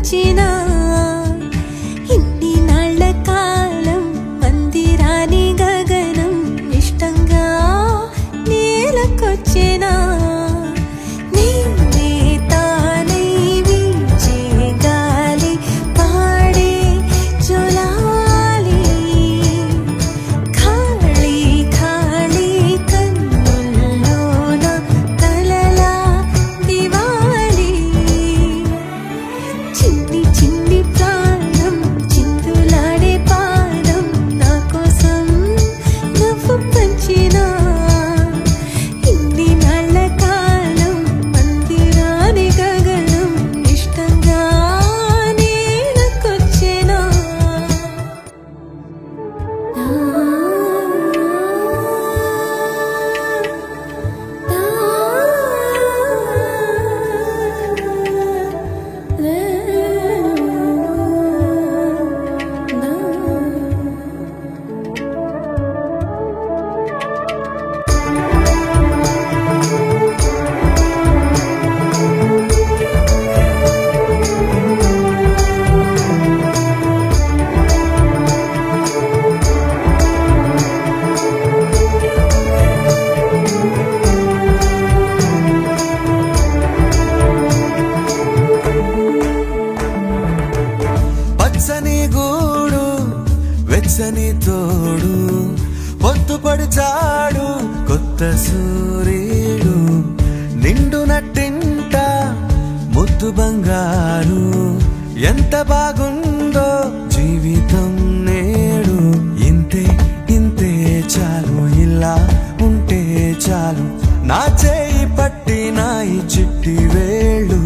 పంచినా ఇన్ని నాళ్ల కాలం మందిరాని గగనం ఇష్టంగా నేలకొచ్చినా వెచ్చని తోడు పొద్దుపడిచాడు కొత్త సూర్యుడు నిండు నట్టింట ముద్దు బంగారు ఎంత బాగుందో జీవితం నేడు ఇంతే ఇంతే చాలు ఇలా ఉంటే చాలు నా చేయి పట్టి నా ఈ చిట్టి వేళ్ళు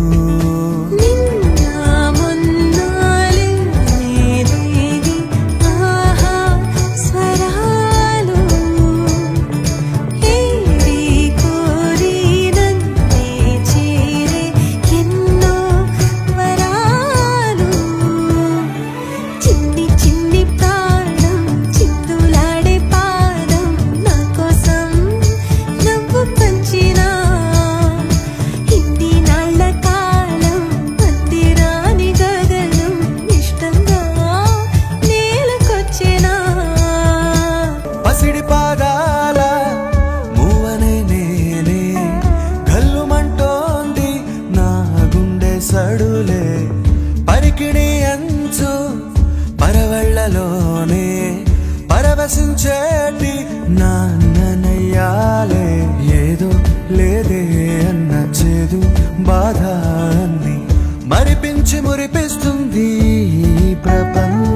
సడులే పరికిణి అంచు పరవళ్ళలోనే పరవశించేటి నాన్ననయ్యాలే ఏదో లేదే అన్న చేదు బాధ అన్ని మరిపించి మురిపిస్తుంది ప్రపంచం